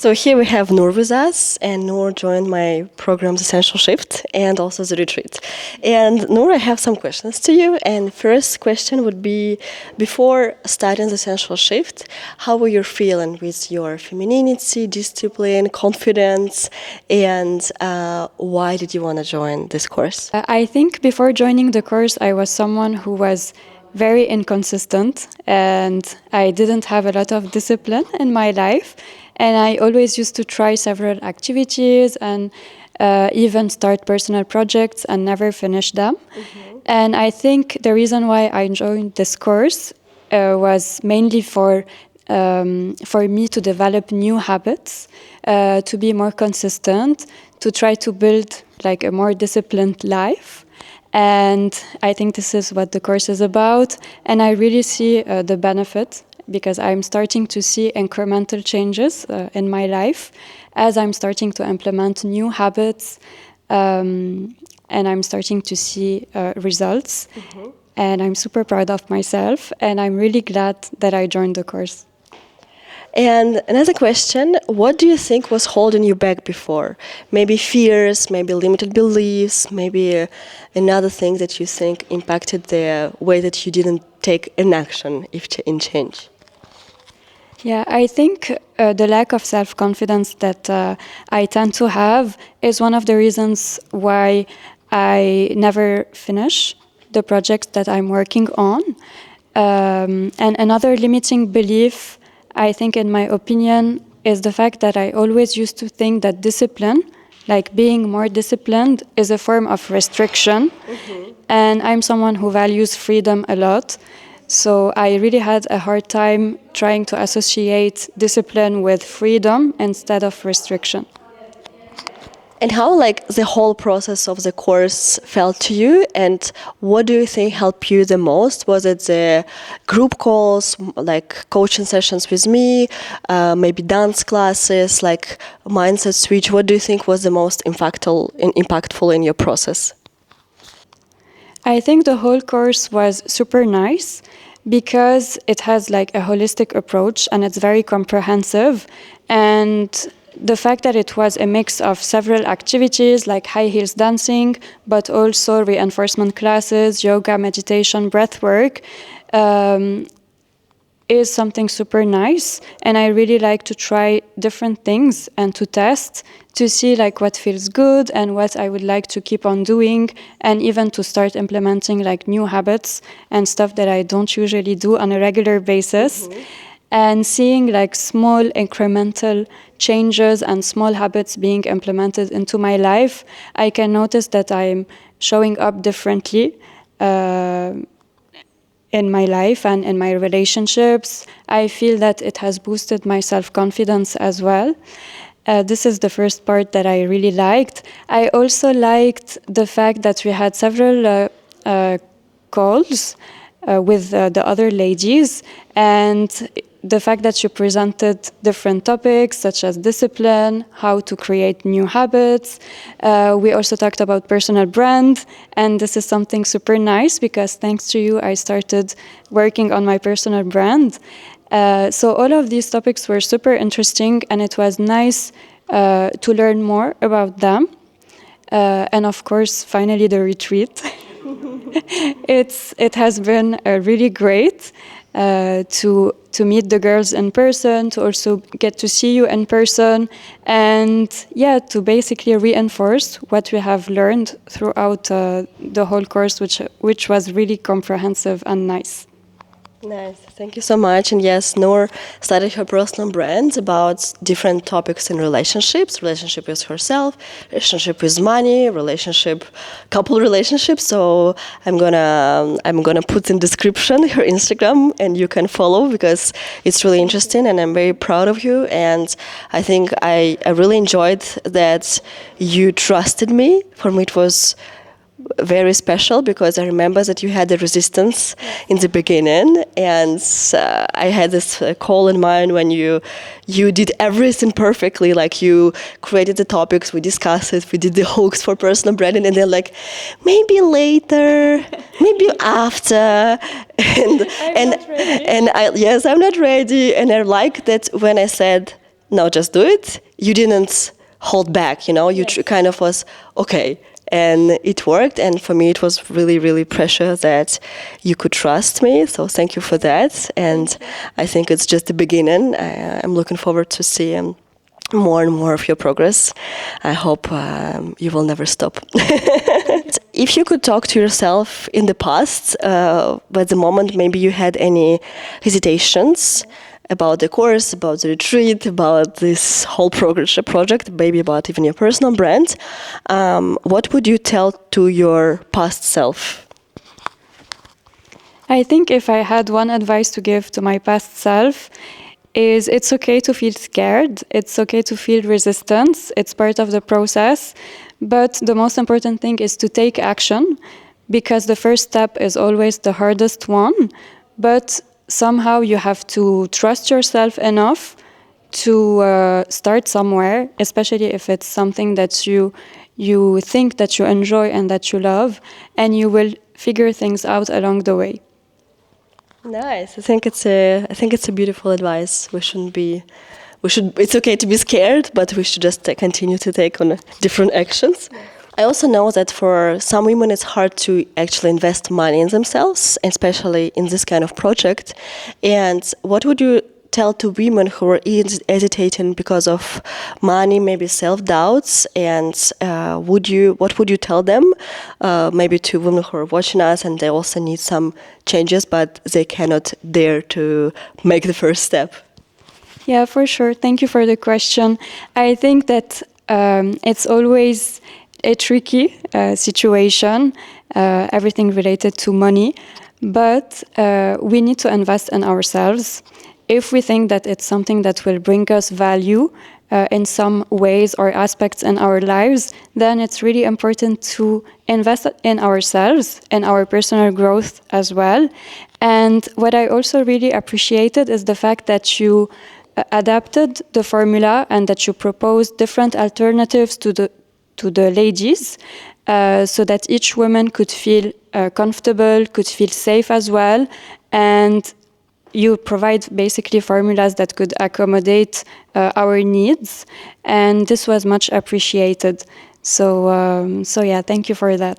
So here we have Nour with us, and Nour joined my program, The Sensual Shift, and also the retreat. And Nour, I have some questions to you. And first question would be, before starting The Sensual Shift, how were you feeling with your femininity, discipline, confidence, and why did you want to join this course? I think before joining the course, I was someone who was very inconsistent and I didn't have a lot of discipline in my life. And I always used to try several activities and even start personal projects and never finish them. Mm-hmm. And I think the reason why I joined this course was mainly for me to develop new habits, to be more consistent, to try to build like a more disciplined life. And I think this is what the course is about. And I really see the benefit because I'm starting to see incremental changes in my life as I'm starting to implement new habits, and I'm starting to see results. Mm-hmm. And I'm super proud of myself, and I'm really glad that I joined the course. And another question, what do you think was holding you back before? Maybe fears, maybe limited beliefs, maybe another thing that you think impacted the way that you didn't take an action in change? Yeah, I think the lack of self-confidence that I tend to have is one of the reasons why I never finish the projects that I'm working on. And another limiting belief, I think, in my opinion, is the fact that I always used to think that discipline, like being more disciplined, is a form of restriction. Mm-hmm. And I'm someone who values freedom a lot. So I really had a hard time trying to associate discipline with freedom instead of restriction. And how the whole process of the course felt to you, and what do you think helped you the most? Was it the group calls, like coaching sessions with me, maybe dance classes, like mindset switch? What do you think was the most impactful in your process? I think the whole course was super nice because it has like a holistic approach and it's very comprehensive. And the fact that it was a mix of several activities like high heels dancing, but also reinforcement classes, yoga, meditation, breath work, is something super nice. And I really like to try different things and to test to see like what feels good and what I would like to keep on doing, and even to start implementing like new habits and stuff that I don't usually do on a regular basis. Mm-hmm. And seeing like small incremental changes and small habits being implemented into my life, I can notice that I'm showing up differently in my life and in my relationships. I feel that it has boosted my self-confidence as well. This is the first part that I really liked. I also liked the fact that we had several calls with the other ladies, and the fact that you presented different topics such as discipline, how to create new habits. We also talked about personal brand, and this is something super nice because thanks to you, I started working on my personal brand. So all of these topics were super interesting, and it was nice to learn more about them. And of course, finally, the retreat. It has been really great to meet the girls in person, to also get to see you in person, and yeah, to basically reinforce what we have learned throughout the whole course, which was really comprehensive and nice. Nice, thank you so much. And yes, Nour started her personal brand about different topics in relationships, relationship with herself, relationship with money, couple relationships. So I'm gonna put in description her Instagram, and you can follow because it's really interesting, and I'm very proud of you. And I think I really enjoyed that you trusted me. For me, it was very special because I remember that you had the resistance in the beginning, and I had this call in mind when you did everything perfectly. Like you created the topics, we discussed it, we did the hooks for personal branding, and then like maybe later, maybe after, and I'm not ready. I'm not ready. And I like that when I said no, just do it. You didn't hold back, you know, you kind of was, okay. And it worked. And for me, it was really, really precious that you could trust me. So thank you for that. And I think it's just the beginning. I'm looking forward to see more and more of your progress. I hope you will never stop. If you could talk to yourself in the past, at the moment maybe you had any hesitations about the course, about the retreat, about this whole project, maybe about even your personal brand, what would you tell to your past self? I think if I had one advice to give to my past self, is it's okay to feel scared, it's okay to feel resistance, it's part of the process, but the most important thing is to take action, because the first step is always the hardest one, but somehow you have to trust yourself enough to start somewhere, especially if it's something that you think that you enjoy and that you love, and you will figure things out along the way. Nice. I think it's a beautiful advice. It's okay to be scared, but we should just continue to take on different actions. I also know that for some women it's hard to actually invest money in themselves, especially in this kind of project. And what would you tell to women who are hesitating because of money, maybe self-doubts, and what would you tell them, maybe to women who are watching us and they also need some changes, but they cannot dare to make the first step? Yeah, for sure. Thank you for the question. I think that it's always a tricky situation, everything related to money, but we need to invest in ourselves. If we think that it's something that will bring us value in some ways or aspects in our lives, then it's really important to invest in ourselves and our personal growth as well. And what I also really appreciated is the fact that you adapted the formula and that you proposed different alternatives to the ladies, so that each woman could feel comfortable, could feel safe as well, and you provide basically formulas that could accommodate our needs, and this was much appreciated. So yeah, thank you for that.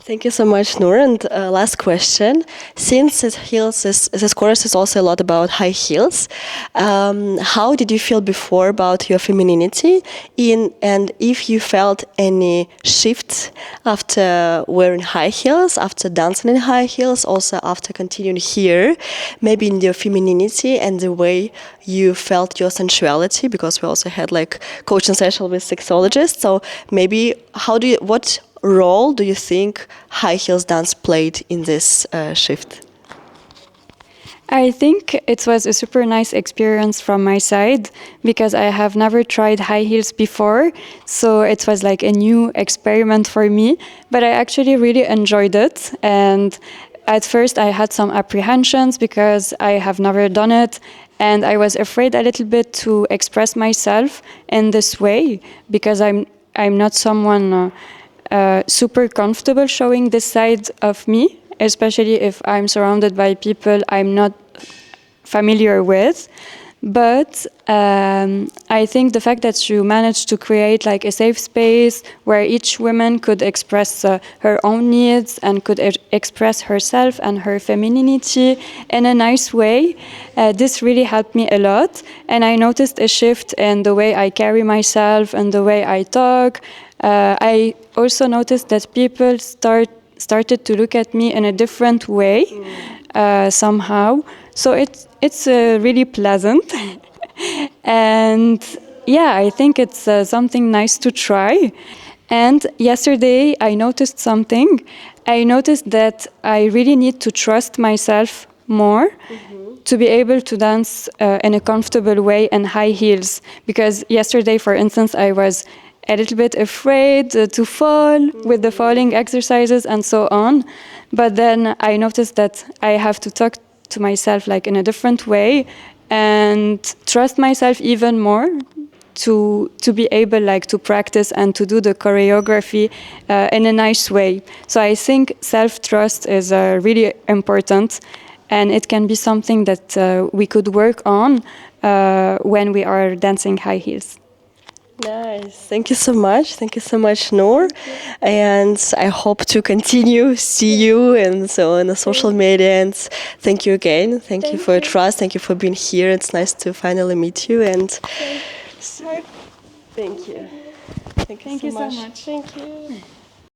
Thank you so much, Nour. And last question. Since this course is also a lot about high heels, how did you feel before about your femininity? And if you felt any shift after wearing high heels, after dancing in high heels, also after continuing here, maybe in your femininity and the way you felt your sensuality, because we also had like coaching session with sexologists. So maybe what role do you think high heels dance played in this shift? I think it was a super nice experience from my side, because I have never tried high heels before, so it was like a new experiment for me, but I actually really enjoyed it. And at first I had some apprehensions because I have never done it, and I was afraid a little bit to express myself in this way, because I'm not someone super comfortable showing this side of me, especially if I'm surrounded by people I'm not familiar with. But I think the fact that you managed to create like a safe space where each woman could express her own needs and could express herself and her femininity in a nice way, this really helped me a lot. And I noticed a shift in the way I carry myself and the way I talk. I also noticed that people started to look at me in a different way somehow. So it's really pleasant. And yeah, I think it's something nice to try. And yesterday I noticed something. I noticed that I really need to trust myself more to be able to dance in a comfortable way in high heels. Because yesterday, for instance, I was a little bit afraid to fall with the falling exercises and so on. But then I noticed that I have to talk to myself like in a different way and trust myself even more to be able like to practice and to do the choreography in a nice way. So I think self-trust is really important, and it can be something that we could work on when we are dancing high heels. Nice. Thank you so much. Thank you so much, Nour. And I hope to continue see you and so on the social media. And thank you again. Thank you for your trust. Thank you for being here. It's nice to finally meet you. And thank you. Thank you so much. Thank you.